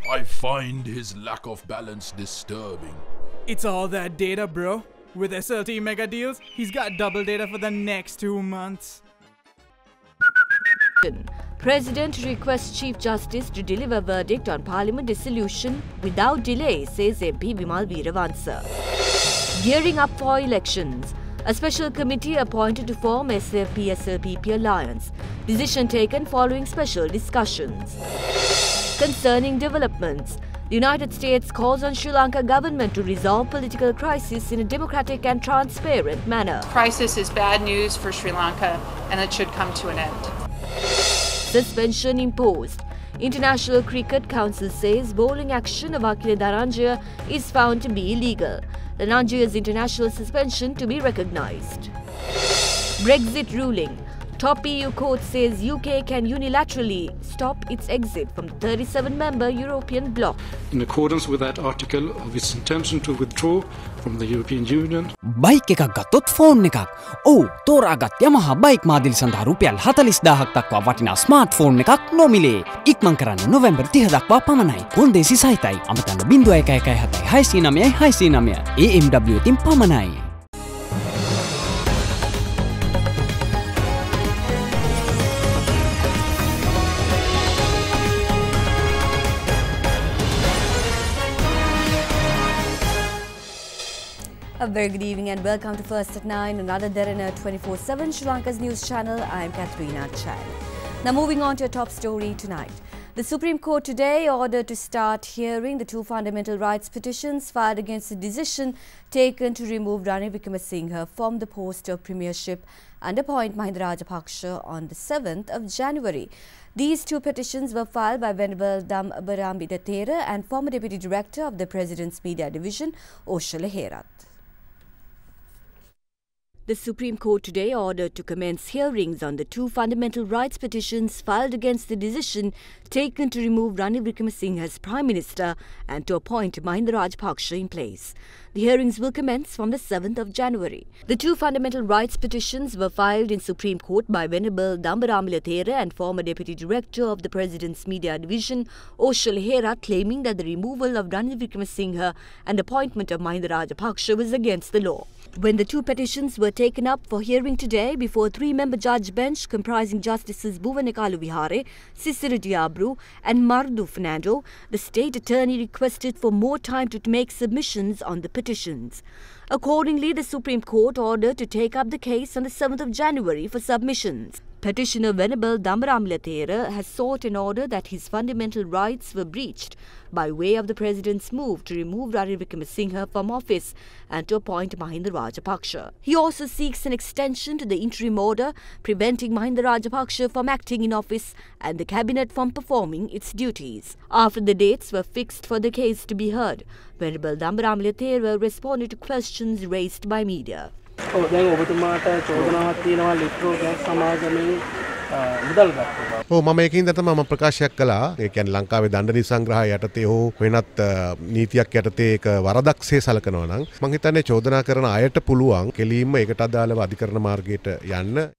I find his lack of balance disturbing. It's all that data, bro. With SLT mega deals, he's got double data for the next 2 months. President requests Chief Justice to deliver verdict on Parliament dissolution without delay, says MP Vimal Veeravansa. Gearing up for elections. A special committee appointed to form SFP-SLPP alliance. Decision taken following special discussions. Concerning developments, the United States calls on Sri Lanka government to resolve political crisis in a democratic and transparent manner. Crisis is bad news for Sri Lanka and it should come to an end. Suspension imposed. International Cricket Council says bowling action of Derana is found to be illegal. Dhananjaya's international suspension to be recognised. Brexit ruling. Top EU court says UK can unilaterally stop its exit from the 37-member European bloc. In accordance with that article of its intention to withdraw from the European Union. Bike එකක් ගත්තොත් phone එකක්. ඔව් තෝරාගත් Yamaha bike මාදිලි සඳහා රුපියල් 40000ක් දක්වා වටිනා smart phone එකක් නොමිලේ. ඉක්මන් කරන්න නොවැම්බර් 30 දක්වා පමණයි. කොන්දේසි සහිතයි. අමතන්න 0117 696 696 AMW තින් පමණයි. A very good evening and welcome to First at 9, another Derana 24/7 Sri Lanka's news channel. I am Katharina Chan. Now moving on to a top story tonight. The Supreme Court today ordered to start hearing the 2 fundamental rights petitions filed against the decision taken to remove Ranil Wickremesinghe from the post of premiership and appoint Mahinda Rajapaksa on the 7th of January. These 2 petitions were filed by Venerable Dambaramila Thera and former Deputy Director of the President's Media Division, Oshale Herath. The Supreme Court today ordered to commence hearings on the 2 fundamental rights petitions filed against the decision taken to remove Ranil Wickremesinghe's Prime Minister and to appoint Mahinda Rajapaksa in place. The hearings will commence from the 7th of January. The 2 fundamental rights petitions were filed in Supreme Court by Venerable Dambaramila Thera and former Deputy Director of the President's Media Division, Oshale Herath, claiming that the removal of Ranil Wickremesinghe and appointment of Mahinda Rajapaksa was against the law. When the 2 petitions were taken up for hearing today before a 3-member judge bench comprising Justices Bhuvanekalu Vihare, Sisira Diabru and Mardu Fernando, the state attorney requested for more time to make submissions on the petitions. Accordingly, the Supreme Court ordered to take up the case on the 7th of January for submissions. Petitioner Venerable Dambaramila Thera has sought an order that his fundamental rights were breached by way of the President's move to remove Ranil Wickremesinghe from office and to appoint Mahinda Rajapaksa. He also seeks an extension to the interim order preventing Mahinda Rajapaksa from acting in office and the Cabinet from performing its duties. After the dates were fixed for the case to be heard, Venerable Dambaramila Thera responded to questions raised by media. දැන් ඔබතුමාට චෝදනාවක් තියෙනවා Litro gas සමාගමෙන් මුදල් ගත්තා. මම ඒකින්ද තමයි මම ප්‍රකාශයක් කළා. ඒ කියන්නේ ලංකාවේ දණ්ඩ නීති සංග්‍රහය යටතේ හෝ වෙනත් නීතියක් යටතේ ඒක වරදක්සේ සලකනවා නම් මම හිතන්නේ චෝදනා කරන අයට පුළුවන් කෙලින්ම ඒකට අදාළව අධිකරණ මාර්ගයට යන්න.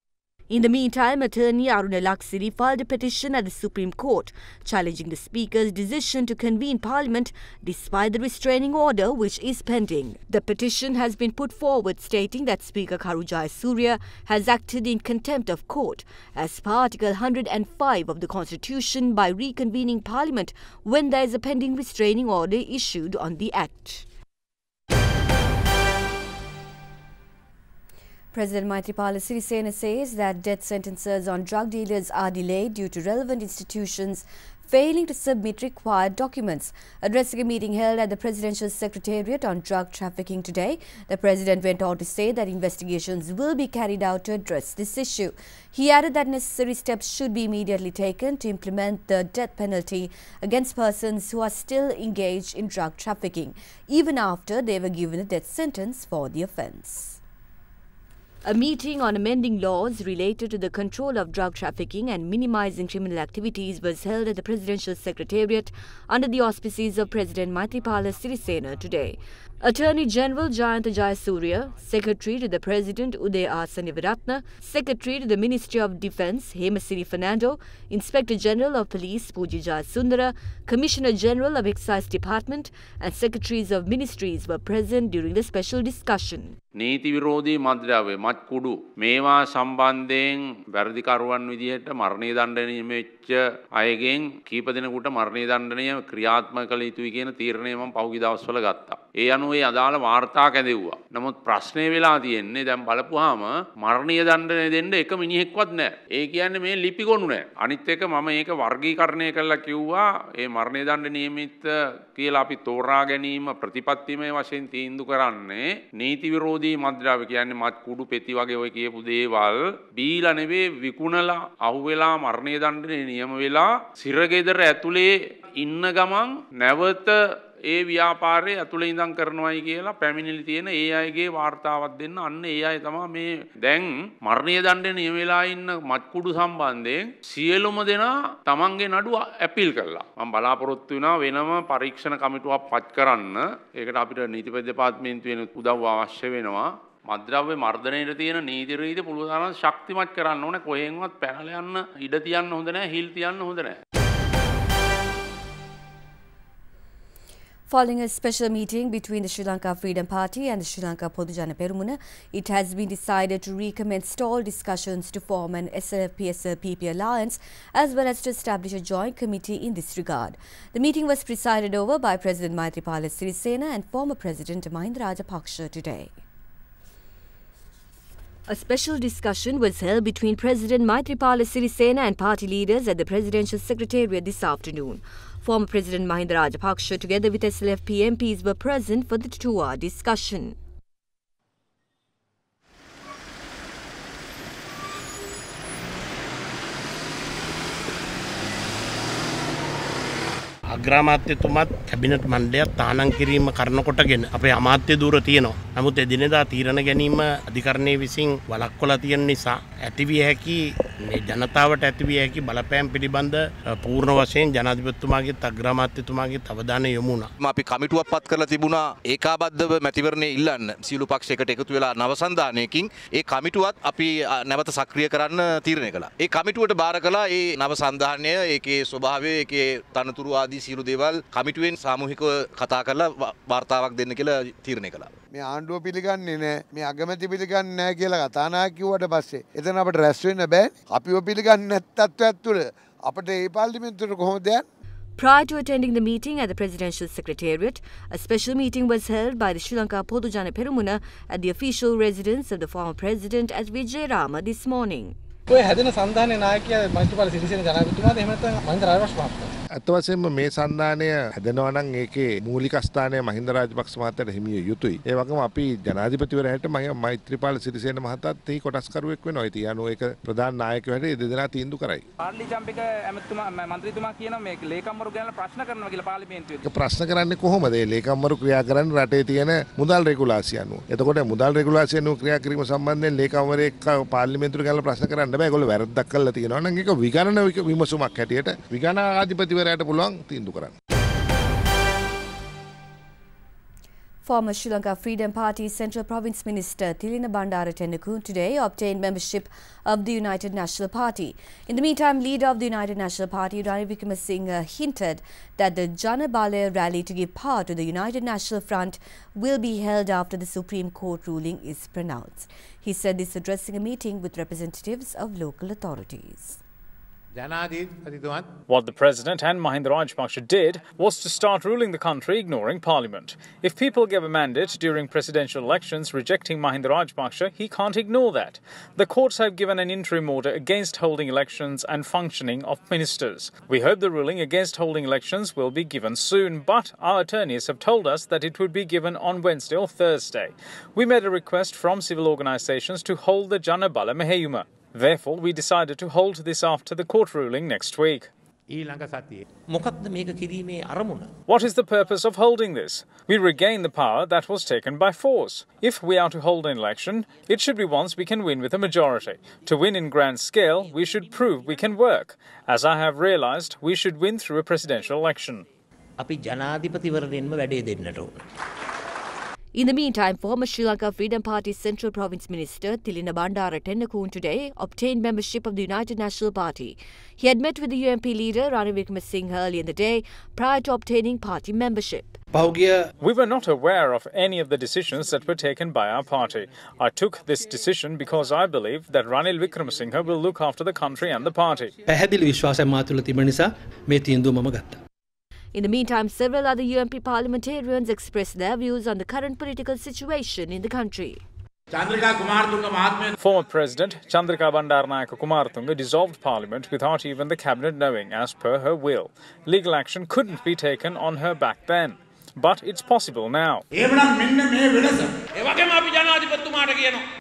In the meantime, attorney Aruna Laksiri filed a petition at the Supreme Court challenging the Speaker's decision to convene Parliament despite the restraining order which is pending. The petition has been put forward stating that Speaker Karu Jayasuriya has acted in contempt of court as per Article 105 of the Constitution by reconvening Parliament when there is a pending restraining order issued on the Act. President Maithripala Sirisena says that death sentences on drug dealers are delayed due to relevant institutions failing to submit required documents. Addressing a meeting held at the Presidential Secretariat on drug trafficking today, the President went on to say that investigations will be carried out to address this issue. He added that necessary steps should be immediately taken to implement the death penalty against persons who are still engaged in drug trafficking, even after they were given a death sentence for the offence. A meeting on amending laws related to the control of drug trafficking and minimizing criminal activities was held at the Presidential Secretariat under the auspices of President Maithripala Sirisena today. Attorney General Jayanta Jayasuriya, Secretary to the President Uday R. Sanivaratna, Secretary to the Ministry of Defence Hemasiri Fernando, Inspector General of Police Pooji Jayasundara, Commissioner General of Excise Department and Secretaries of Ministries were present during the special discussion. නීති විරෝධී මද්ද්‍රව්‍ය මත්කුඩු මේවා සම්බන්ධයෙන් වැරදිකරුවන් විදිහට මරණීය දණ්ඩනය නියමෙච්ච අයගෙන් කීප දෙනෙකුට මරණීය දණ්ඩනය ක්‍රියාත්මක කළ යුතුයි කියන තීරණය මම පහුගිය දවස්වල ගත්තා. ඒ අනුව ඒ අදාළ වාර්තා කැදෙව්වා. නමුත් ප්‍රශ්නේ වෙලා තියෙන්නේ දැන් බලපුවාම මරණීය දණ්ඩනය දෙන්න එක මිනිහෙක්වත් නැහැ. ඒ කියන්නේ මේ ලිපිගොනු නැහැ. අනිත් එක මම මේක වර්ගීකරණය කළා කිව්වා ඒ මරණීය දණ්ඩ නියමිත කියලා අපි තෝරා ගැනීම ප්‍රතිපත්තිමය වශයෙන් තීන්දුව කරන්නේ නීති විරෝධී මද්ද්‍රව්‍ය කියන්නේ මත් කුඩු පෙති වගේ ඔය කියපු දේවල් බීලා නෙවෙයි විකුණලා අහුවෙලා මරණීය දණ්ඩනය නියම වෙලා සිරගෙදර ඇතුලේ ඉන්න ගමන් නැවත ඒ ව්‍යාපාරයේ ඇතුලේ ඉඳන් කරනවායි කියලා පැමිණිලි තියෙන ඒ අයගේ වාර්තාවක් දෙන්න අන්න ඒ අය තමයි මේ දැන් මරණීය දණ්ඩනය නියම වෙලා ඉන්න මත් කුඩු සම්බන්ධයෙන් සියලුම දෙනා තමන්ගේ නඩුව ඇපීල් කළා. මම බලාපොරොත්තු වෙනවා වෙනම පරීක්ෂණ කමිටුවක් පත් කරන්න. ඒකට අපිට නීතිපති දෙපාර්තමේන්තුවෙන් උදව් අවශ්‍ය වෙනවා. මද්ද්‍රව්‍ය මර්ධනයේ තියෙන නීති රීති පුළුවන් තරම් ශක්තිමත් කරන්න ඕනේ. කොහෙන්වත් පැනලා යන්න ඉඩ තියන්න හොඳ නැහැ, හිල් තියන්න හොඳ නැහැ. Following a special meeting between the Sri Lanka Freedom Party and the Sri Lanka Podujana Perumuna, it has been decided to recommence stalled discussions to form an SLF-PSL-PP alliance as well as to establish a joint committee in this regard. The meeting was presided over by President Maithripala Sirisena and former President Mahinda Rajapaksa today. A special discussion was held between President Maithripala Sirisena and party leaders at the Presidential Secretariat this afternoon. Former President Mahinda Rajapaksa together with SLFP MPs were present for the 2-hour discussion. අග්‍රාමාත්‍යතුමත් cabinet මණ්ඩලයත් තානම් කිරීම කරනකොටගෙන අපේ අමාත්‍ය ධූර තියෙනවා. නමුත් එදිනෙදා තීරණ ගැනීම අධිකරණයේ විසින් වළක්වලා තියෙන නිසා ඇතිවිය හැකි මේ ජනතාවට ඇතිවිය හැකි බලපෑම් පිළිබඳ පූර්ණ වශයෙන් ජනාධිපතිතුමාගේත් අග්‍රාමාත්‍යතුමාගේත් අවධානය යොමු වුණා. අපි කමිටුවක් පත් කරලා තිබුණා ඒකාබද්ධව මැතිවරණය ඉල්ලන්න සියලු පක්ෂයකට එකතු වෙලා නව සංධානයකින් ඒ කමිටුවත් අපි නැවත සක්‍රිය කරන්න තීරණය කළා. ඒ කමිටුවට බාර කළා ඒ නව සංධානය ඒකේ ස්වභාවය ඒකේ තනතුරු ආදී සියලු දේවල් කමිටුවෙන් සාමූහිකව කතා කරලා වාර්තාවක් දෙන්න කියලා තීරණය කළා. මේ ආණ්ඩුව පිළිගන්නේ නැහැ මේ අගමැති පිළිගන්නේ නැහැ කියලා කතානායක කිව්වට පස්සේ එතන අපිට රැස් වෙන්න බෑ. අපිව පිළිගන්නේ නැත්තත්වයක් තුළ අපිට ඒ පාර්ලිමේන්තුවට කොහොමද යන්නේ? Prior to attending the meeting at the Presidential Secretariat, a special meeting was held by the Sri Lanka Podujana Perumuna at the official residence of the former president at Vijayarama this morning. ඔය හැදෙන සංධානයේ නායකයා මහින්දපාල සිරිසේන ජනාධිපතිතුමාද එහෙම නැත්නම් මහින්ද රාජපක්ෂ මහත්මයාද? අත් වශයෙන්ම මේ සංධානය හැදෙනවා නම් ඒකේ මූලික ස්ථානය මහින්ද රාජපක්ෂ මහත්තයාට හිමිය යුතුයි. ඒ වගේම අපි ජනාධිපතිවරයාට මෛත්‍රීපාල සිරිසේන මහතාත් එහි කොටස්කරුවෙක් වෙනවා. ඉතින් අනෝ ඒක ප්‍රධාන නායකයෝ හැටියට දෙදෙනා තීන්දුව කරයි. පාර්ලි චම්පික ඇමතුමා මන්ත්‍රීතුමා කියනවා මේ ලේකම්වරු ගැන ප්‍රශ්න කරනවා කියලා පාර්ලිමේන්තුවේ. ඒක ප්‍රශ්න කරන්නේ කොහොමද? ඒ ලේකම්වරු ක්‍රියා කරන්නේ රටේ තියෙන මුදල් රෙගුලාසිය අනුව. එතකොට මුදල් රෙගුලාසිය අනුව ක්‍රියා කිරීම සම්බන්ධයෙන් ලේකම්වරයෙක් පාර්ලිමේන්තුවට ගාලා ප්‍රශ්න කරන්න බෑ. ඒගොල්ලෝ වැරද්දක් කළා තියෙනවා නම් ඒක විගණන විමසුමක් හැටියට විගණනාධිපතිවරයාට පුළුවන් තීන්දුව කරන්න. Former Sri Lanka Freedom Party Central Province Minister Tilina Bandara Tennakun today obtained membership of the United National Party. In the meantime, leader of the United National Party, Ranil Wickremesinghe, hinted that the Jana Bala rally to give power to the United National Front will be held after the Supreme Court ruling is pronounced. He said this addressing a meeting with representatives of local authorities. What the President and Mahinda Rajapaksa did was to start ruling the country ignoring Parliament. If people give a mandate during presidential elections rejecting Mahinda Rajapaksa, he can't ignore that. The courts have given an interim order against holding elections and functioning of ministers. We hope the ruling against holding elections will be given soon, but our attorneys have told us that it would be given on Wednesday or Thursday. We made a request from civil organisations to hold the Janabala Meheyuma. Therefore, we decided to hold this after the court ruling next week. What is the purpose of holding this? We regain the power that was taken by force. If we are to hold an election, it should be once we can win with a majority. To win in grand scale, we should prove we can work. As I have realised, we should win through a presidential election. In the meantime, former Sri Lanka Freedom Party Central Province Minister Tilina Bandara Tennakoon today obtained membership of the United National Party. He had met with the UMP leader Ranil Wickremesinghe early in the day prior to obtaining party membership. We were not aware of any of the decisions that were taken by our party. I took this decision because I believe that Ranil Wickremesinghe will look after the country and the party. In the meantime, several other UMP parliamentarians expressed their views on the current political situation in the country. Former President Chandrika Bandaranaike Kumaratunga dissolved Parliament without even the Cabinet knowing, as per her will. Legal action couldn't be taken on her back then. But it's possible now.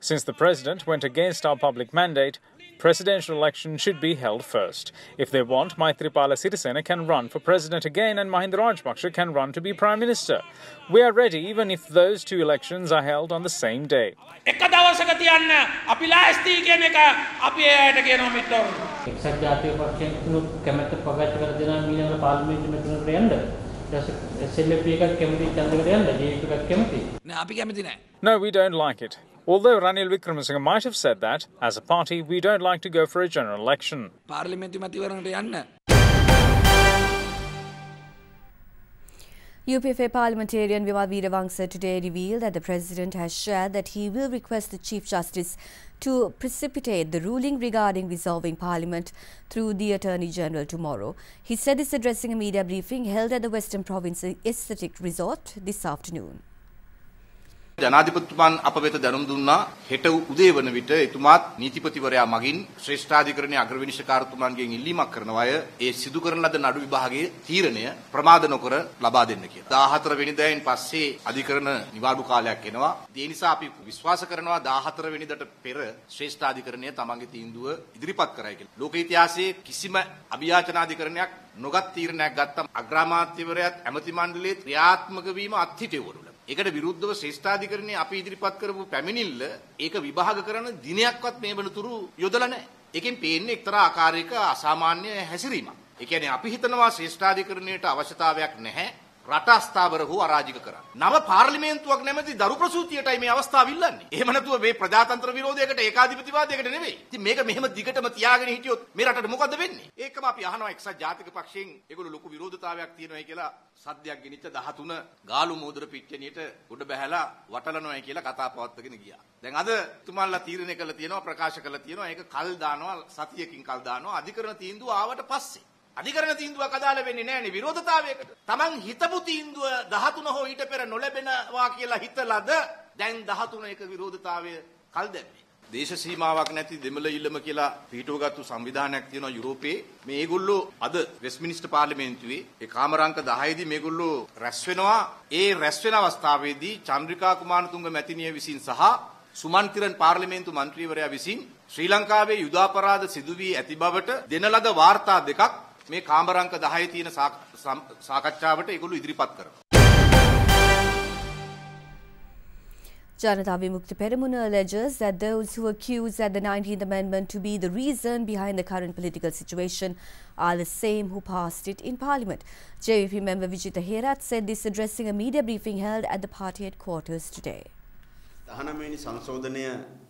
Since the President went against our public mandate, presidential election should be held first. If they want, Maithripala Sirisena can run for President again and Mahinda Rajapaksa can run to be Prime Minister. We are ready even if those two elections are held on the same day. No, we don't like it. Although Ranil Wickremesinghe might have said that, as a party, we don't like to go for a general election. UPFA parliamentarian Vimal Veerawangsa today revealed that the President has shared that he will request the Chief Justice to precipitate the ruling regarding dissolving Parliament through the Attorney General tomorrow. He said this addressing a media briefing held at the Western Province Aesthetic Resort this afternoon. ජනාධිපතිතුමන් අප වෙත දැනුම් දුන්නා හෙට උදේ වන විට එතුමාත් නීතිපතිවරයා මගින් ශ්‍රේෂ්ඨාධිකරණයේ අග්‍රවිනිශ්චයකාරතුමන්ගෙන් ඉල්ලීමක් කරනවා ඒ සිදු කරන ලද නඩු විභාගයේ තීරණය ප්‍රමාද නොකර ලබා දෙන්න කියලා. 14 වෙනිදායින් පස්සේ අධිකරණ නිවාඩු කාලයක් එනවා. ඒ නිසා අපි විශ්වාස කරනවා 14 වෙනිදාට පෙර ශ්‍රේෂ්ඨාධිකරණය තමන්ගේ තීන්දුව ඉදිරිපත් කරයි කියලා. ලෝක ඉතිහාසයේ කිසිම අභියාචනාධිකරණයක් නොගත් තීරණයක් ගත්ත අග්‍රාමාත්‍යවරයාත් ඇමති මණ්ඩලයේ ක්‍රියාත්මක වීම අත්හිටුවවලු. ඒකට විරුද්ධව ශ්‍රේෂ්ඨාධිකරණයේ අපි ඉදිරිපත් කරපු පැමිණිල්ල ඒක විභාග කරන දිනයක්වත් මේ වෙනතුරු යොදලා නැහැ. ඒකෙන් පේන්නේ එක්තරා ආකාරයක අසාමාන්‍ය හැසිරීමක්. ඒ කියන්නේ අපි හිතනවා ශ්‍රේෂ්ඨාධිකරණයට අවශ්‍යතාවයක් නැහැ. රට අස්ථාවර හෝ අරාජික කරන්න. නව පාර්ලිමේන්තුවක් නැමැති දරු ප්‍රසූතියටයි මේ අවස්ථාව ඉල්ලන්නේ. එහෙම නැතුව මේ ප්‍රජාතන්ත්‍ර විරෝධයකට ඒකාධිපතිවාදයකට නෙවෙයි. ඉතින් මේක මෙහෙම දිගටම තියාගෙන හිටියොත් මේ රටට මොකද වෙන්නේ? ඒකම අපි අහනවා එක්සත් ජාතික පක්ෂයෙන් ඒගොල්ලෝ ලොකු විරෝධතාවයක් තියෙනවායි කියලා සද්දයක් ගෙනිච්ච 13 ගාලු මෝදර පිට්ටනියට උඩ බැහැලා වටලනවායි කියලා කතා පවත්වාගෙන ගියා. දැන් අද තුමාලා තීරණය කළා තියෙනවා ප්‍රකාශ කළා තියෙනවා ඒක කල් දානවා සතියකින් කල් දානවා අධිකරණ තීන්දුව ආවට පස්සේ අධිකරණ තීන්දුවක් අදාළ වෙන්නේ නැහැ නේ විරෝධතාවයකට. Taman හිතපු තීන්දුව 13 හෝ ඊට පෙර නොලැබෙනවා කියලා හිතලාද දැන් 13 එක විරෝධතාවය කල් දැම්මේ. දේශ සීමාවක් නැති දෙමළ ඉල්ලම කියලා පිටුවගත්තු සංවිධානයක් තියෙනවා යුරෝපයේ. මේගොල්ලෝ අද වෙස්ට්මිනිස්ටර් පාර්ලිමේන්තුවේ ඒ කාමරාංක 10 දී මේගොල්ලෝ රැස් වෙනවා. ඒ රැස් වෙන අවස්ථාවේදී චන්ද්‍රිකා කුමාරතුංග මැතිණිය විසින් සහ සුමන්තිරන් පාර්ලිමේන්තු මන්ත්‍රීවරයා විසින් ශ්‍රී ලංකාවේ යුදාපරාධ සිදු වී ඇති බවට දෙන ලද වාර්තා දෙකක් මේ කාමරාංක 10 තියෙන සාකච්ඡාවට ඒගොල්ලෝ ඉදිරිපත් කරනවා. Janata Vimukti Peramuna alleges that those who accuse that the 19th Amendment to be the reason behind the current political situation are the same who passed it in Parliament. JVP member Vijita Herat said this addressing a media briefing held at the party headquarters today.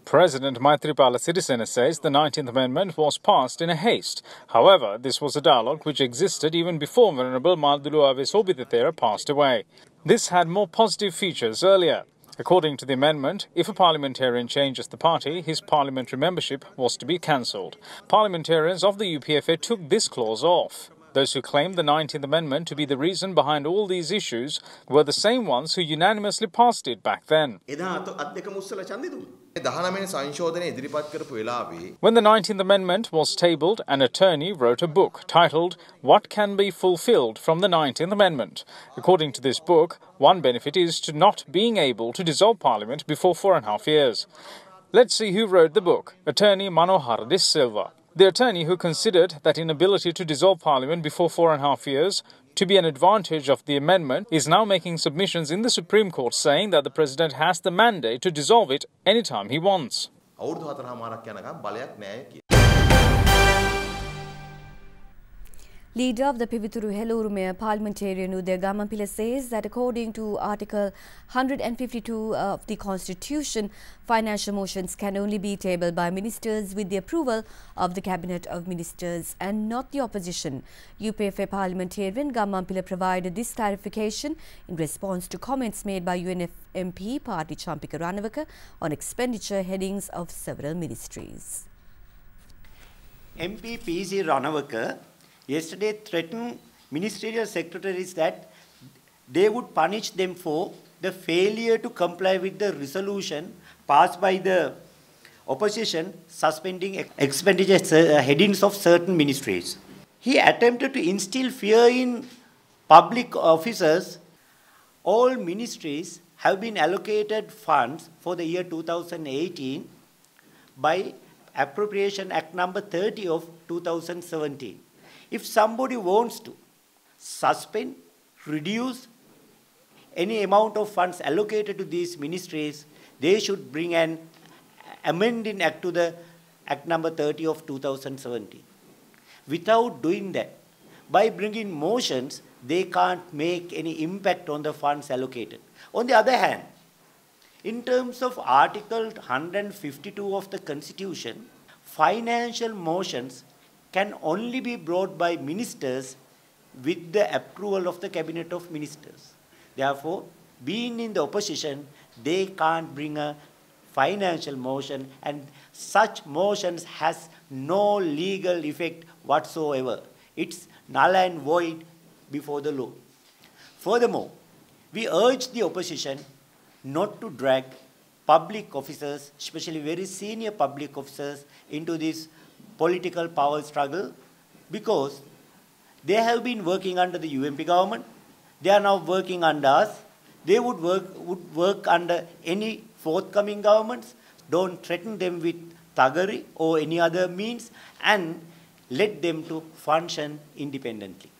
President Maithripala Sirisena says the 19th Amendment was passed in a haste. However, this was a dialogue which existed even before Venerable Madulu Ave Sobhithethera passed away. This had more positive features earlier. According to the amendment, if a parliamentarian changes the party, his parliamentary membership was to be cancelled. Parliamentarians of the UPFA took this clause off. Those who claimed the 19th Amendment to be the reason behind all these issues were the same ones who unanimously passed it back then. When the 19th Amendment was tabled, an attorney wrote a book titled What Can Be Fulfilled from the 19th Amendment. According to this book, one benefit is to not being able to dissolve Parliament before 4.5 years. Let's see who wrote the book. Attorney Manohar De Silva. The attorney who considered that inability to dissolve Parliament before 4.5 years to be an advantage of the amendment is now making submissions in the Supreme Court saying that the President has the mandate to dissolve it anytime he wants. Leader of the Pivituru Helurumaya parliamentarian Udaya Gamampila says that according to Article 152 of the Constitution, financial motions can only be tabled by ministers with the approval of the Cabinet of Ministers and not the opposition. UPFA parliamentarian Gamampila provided this clarification in response to comments made by UNF MP Party Champika Ranawaka on expenditure headings of several ministries. MP PC Ranawaka yesterday threatened ministerial secretaries that they would punish them for the failure to comply with the resolution passed by the opposition suspending expenditure headings of certain ministries. He attempted to instill fear in public officers. All ministries have been allocated funds for the year 2018 by Appropriation Act number 30 of 2017. If somebody wants to suspend, reduce any amount of funds allocated to these ministries, they should bring an amending act to the Act number 30 of 2017. Without doing that, by bringing motions, they can't make any impact on the funds allocated. On the other hand, in terms of Article 152 of the Constitution, financial motions can only be brought by ministers with the approval of the Cabinet of Ministers. Therefore, being in the opposition, they can't bring a financial motion, and such motions has no legal effect whatsoever. It's null and void before the law. Furthermore, we urge the opposition not to drag public officers, especially very senior public officers, into this political power struggle, because they have been working under the UMP government. They are now working under us. They would work under any forthcoming governments. Don't threaten them with thuggery or any other means, and let them to function independently.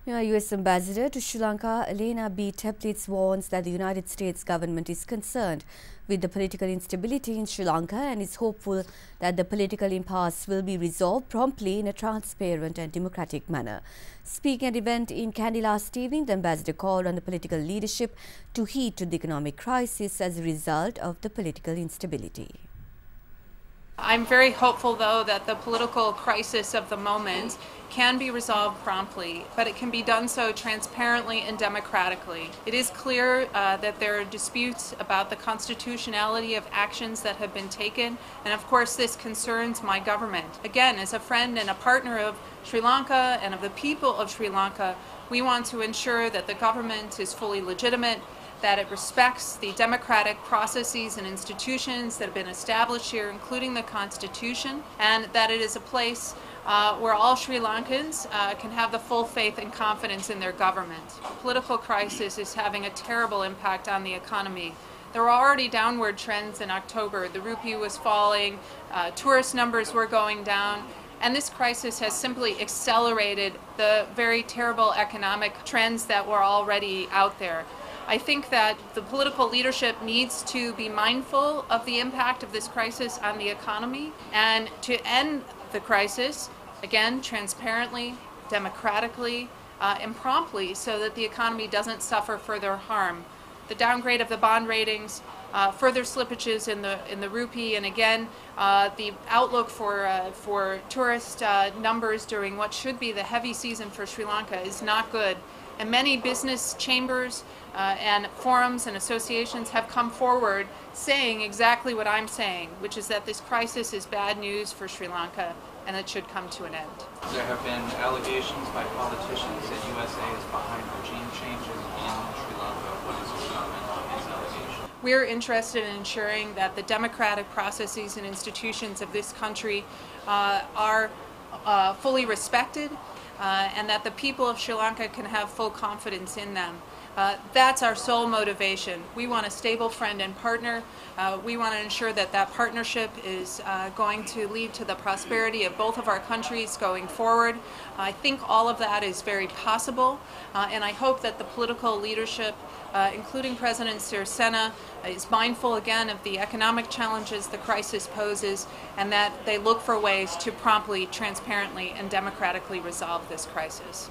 US Ambassador to Sri Lanka, Elena B. Teplitz, warns that the United States government is concerned with the political instability in Sri Lanka and is hopeful that the political impasse will be resolved promptly in a transparent and democratic manner. Speaking at an event in Kandy last evening, the ambassador called on the political leadership to heed to the economic crisis as a result of the political instability. I'm very hopeful, though, that the political crisis of the moment can be resolved promptly, but it can be done so transparently and democratically. It is clear that there are disputes about the constitutionality of actions that have been taken, and of course this concerns my government. Again, as a friend and a partner of Sri Lanka and of the people of Sri Lanka, we want to ensure that the government is fully legitimate, that it respects the democratic processes and institutions that have been established here, including the Constitution, and that it is a place where all Sri Lankans can have the full faith and confidence in their government. The political crisis is having a terrible impact on the economy. There were already downward trends in October. The rupee was falling, tourist numbers were going down, and this crisis has simply accelerated the very terrible economic trends that were already out there. I think that the political leadership needs to be mindful of the impact of this crisis on the economy and to end the crisis, again, transparently, democratically, and promptly so that the economy doesn't suffer further harm. The downgrade of the bond ratings, further slippages in the rupee, and again, the outlook for tourist numbers during what should be the heavy season for Sri Lanka is not good. And many business chambers and forums and associations have come forward saying exactly what I'm saying, which is that this crisis is bad news for Sri Lanka and it should come to an end. There have been allegations by politicians that USA is behind regime changes in Sri Lanka. What is your comment on these allegations? We're interested in ensuring that the democratic processes and institutions of this country are fully respected and that the people of Sri Lanka can have full confidence in them. That's our sole motivation. We want a stable friend and partner. We want to ensure that that partnership is going to lead to the prosperity of both of our countries going forward. I think all of that is very possible, and I hope that the political leadership, including President Sirisena, is mindful again of the economic challenges the crisis poses, and that they look for ways to promptly, transparently, and democratically resolve this crisis.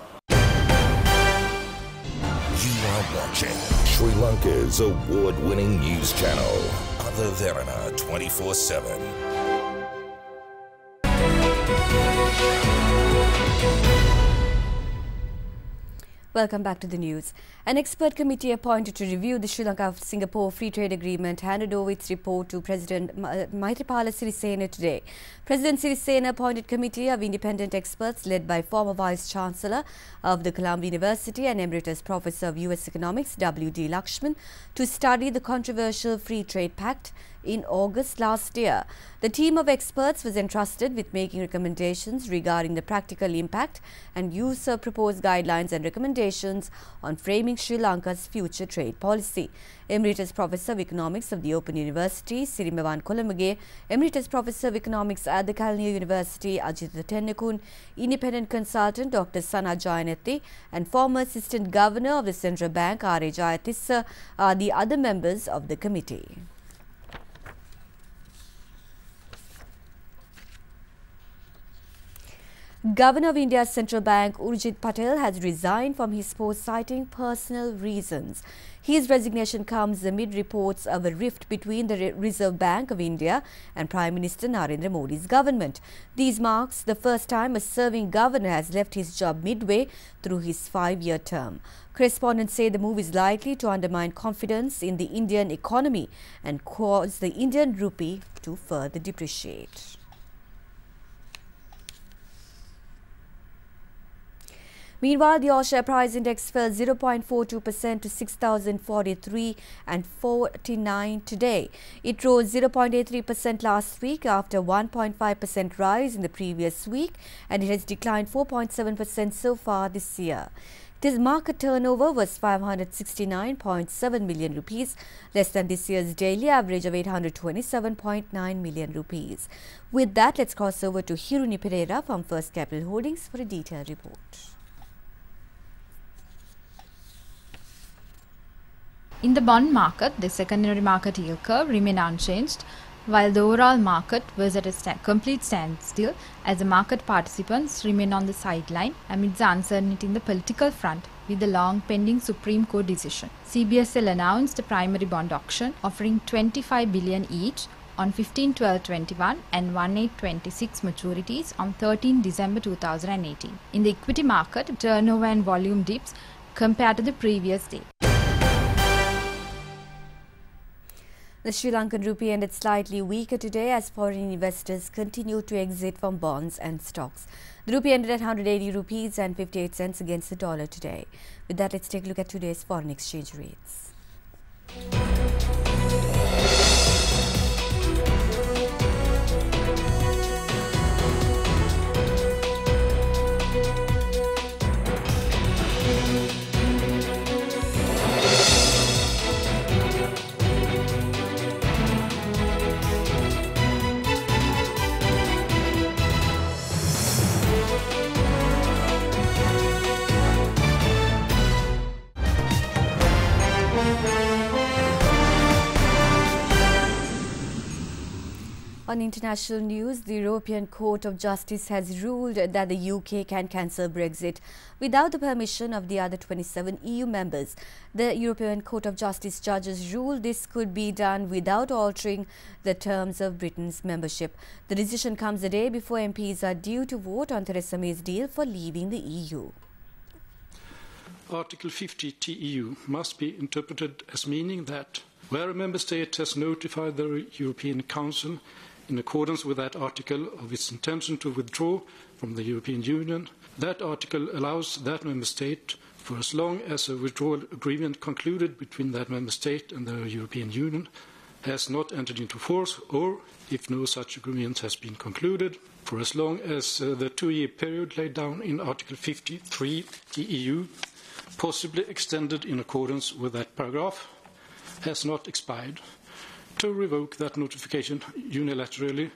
You are watching Sri Lanka's award-winning news channel, Other Derana 24/7. Welcome back to the news. An expert committee appointed to review the Sri Lanka-Singapore Free Trade Agreement handed over its report to President Maithripala Sirisena today. President Sirisena appointed committee of independent experts led by former Vice-Chancellor of the Colombo University and Emeritus Professor of U.S. Economics W.D. Lakshman to study the controversial Free Trade Pact in August last year. The team of experts was entrusted with making recommendations regarding the practical impact and use of proposed guidelines and recommendations on framing Sri Lanka's future trade policy. Emeritus Professor of Economics of the Open University, Sirimavan Kolamage, Emeritus Professor of Economics at the Kalniya University, Ajitha Tennekun, Independent Consultant Dr. Sana Jayanati, and former Assistant Governor of the Central Bank, R.A. Jayatissa, are the other members of the committee. Governor of India's Central Bank Urjit Patel has resigned from his post citing personal reasons. His resignation comes amid reports of a rift between the Reserve Bank of India and Prime Minister Narendra Modi's government. These marks the first time a serving governor has left his job midway through his 5-year term. Correspondents say the move is likely to undermine confidence in the Indian economy and cause the Indian rupee to further depreciate. Meanwhile, the all-share price index fell 0.42% to 6,043.49 today. It rose 0.83% last week after a 1.5% rise in the previous week, and it has declined 4.7% so far this year. This market turnover was 569.7 million rupees, less than this year's daily average of 827.9 million rupees. With that, let's cross over to Hiruni Pereira from First Capital Holdings for a detailed report. In the bond market, the secondary market yield curve remained unchanged, while the overall market was at a complete standstill as the market participants remained on the sideline amidst the uncertainty in the political front with the long-pending Supreme Court decision. CBSL announced a primary bond auction offering 25 billion each on 15/12/21 and 1/8/26 maturities on 13 December 2018. In the equity market, turnover and volume dips compared to the previous day. The Sri Lankan rupee ended slightly weaker today as foreign investors continue to exit from bonds and stocks. The rupee ended at 180 rupees and 58 cents against the dollar today. With that, let's take a look at today's foreign exchange rates. On international news, the European Court of Justice has ruled that the UK can cancel Brexit without the permission of the other 27 EU members. The European Court of Justice judges ruled this could be done without altering the terms of Britain's membership. The decision comes a day before MPs are due to vote on Theresa May's deal for leaving the EU. Article 50 TEU must be interpreted as meaning that where a member state has notified the European Council in accordance with that article of its intention to withdraw from the European Union, that article allows that member state, for as long as a withdrawal agreement concluded between that member state and the European Union has not entered into force, or if no such agreement has been concluded, for as long as the 2-year period laid down in Article 53 TEU possibly extended in accordance with that paragraph, has not expired, to revoke that notification unilaterally.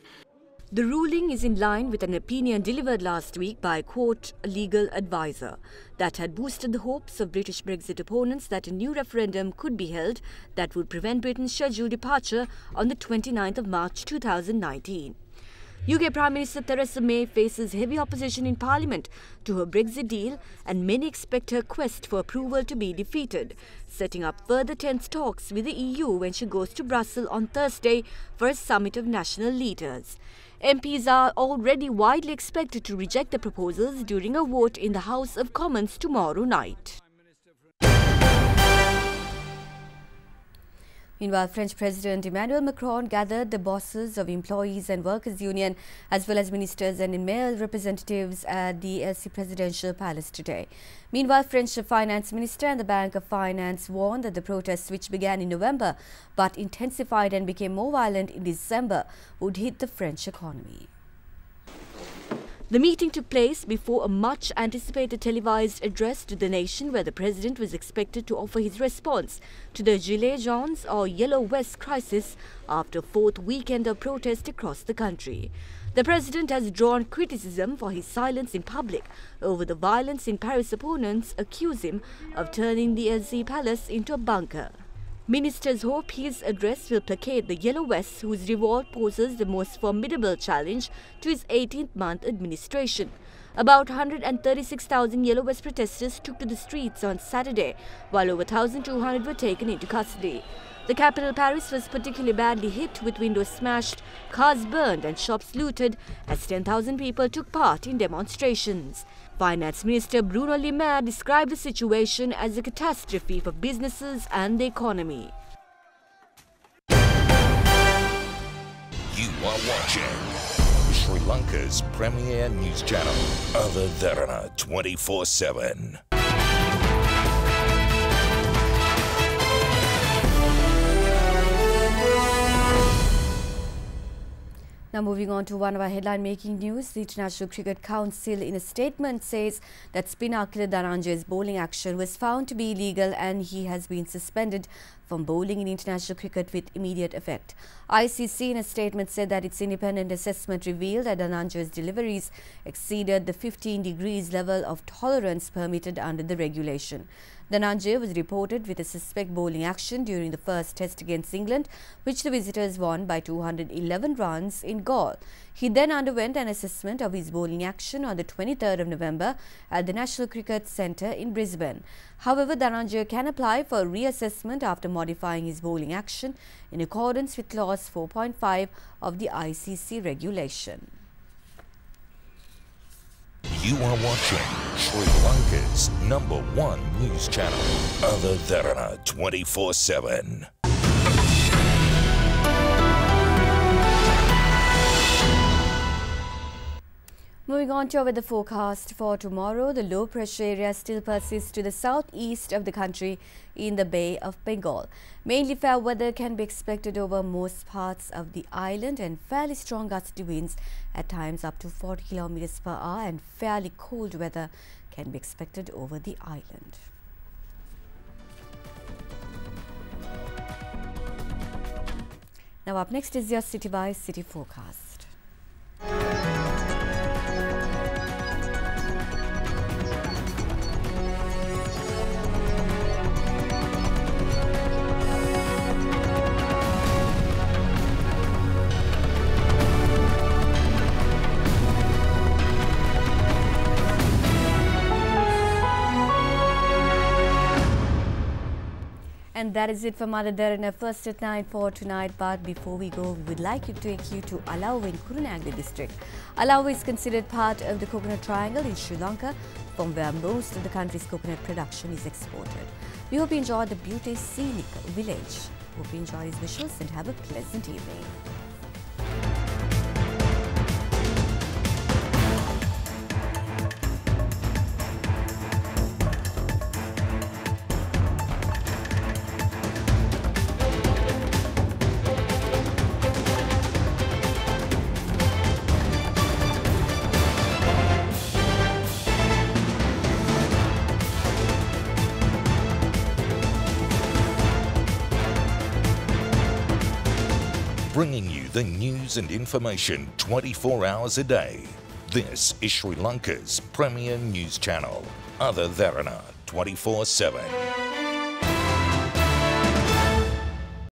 The ruling is in line with an opinion delivered last week by a court legal advisor that had boosted the hopes of British Brexit opponents that a new referendum could be held that would prevent Britain's scheduled departure on the 29th of March 2019. UK Prime Minister Theresa May faces heavy opposition in Parliament to her Brexit deal, and many expect her quest for approval to be defeated, setting up further tense talks with the EU when she goes to Brussels on Thursday for a summit of national leaders. MPs are already widely expected to reject the proposals during a vote in the House of Commons tomorrow night. Meanwhile, French President Emmanuel Macron gathered the bosses of employees and workers' union as well as ministers and male representatives at the Elysee Presidential Palace today. Meanwhile, French Finance Minister and the Bank of Finance warned that the protests, which began in November but intensified and became more violent in December, would hit the French economy. The meeting took place before a much-anticipated televised address to the nation where the president was expected to offer his response to the Gilets Jaunes or Yellow Vest crisis after a fourth weekend of protest across the country. The president has drawn criticism for his silence in public over the violence in Paris. Opponents accuse him of turning the Elysee Palace into a bunker. Ministers hope his address will placate the Yellow Vests, whose revolt poses the most formidable challenge to his 18th-month administration. About 136,000 Yellow Vest protesters took to the streets on Saturday, while over 1,200 were taken into custody. The capital, Paris, was particularly badly hit, with windows smashed, cars burned and shops looted as 10,000 people took part in demonstrations. Finance Minister Bruno Le Maire described the situation as a catastrophe for businesses and the economy. You are watching Sri Lanka's premier news channel, Other Derana 24/7. Now moving on to one of our headline-making news, the International Cricket Council in a statement says that spinner Akila Dhananjay's bowling action was found to be illegal and he has been suspended from bowling in international cricket with immediate effect. ICC in a statement said that its independent assessment revealed that Dhananjay's deliveries exceeded the 15 degrees level of tolerance permitted under the regulation. Dhananjay was reported with a suspect bowling action during the first test against England, which the visitors won by 211 runs in Galle. He then underwent an assessment of his bowling action on the 23rd of November at the National Cricket Centre in Brisbane. However, Dhananjay can apply for reassessment after modifying his bowling action in accordance with Clause 4.5 of the ICC regulation. You are watching Sri Lanka's #1 news channel, Other Derana 24/7. Moving on to our weather forecast for tomorrow, the low pressure area still persists to the southeast of the country in the Bay of Bengal. Mainly fair weather can be expected over most parts of the island, and fairly strong gusty winds at times up to 40 km per hour, and fairly cold weather can be expected over the island. Now up next is your city by city forecast. And that is it from Other Derana First at 9 for tonight. But before we go, we would like to take you to Alawa in Kurunegala district. Alawa is considered part of the coconut triangle in Sri Lanka, from where most of the country's coconut production is exported. We hope you enjoy the beautiful scenic village. Hope you enjoy these visuals and have a pleasant evening. bringing you the news and information 24 hours a day. This is Sri Lanka's premier news channel, Other Derana 24/7.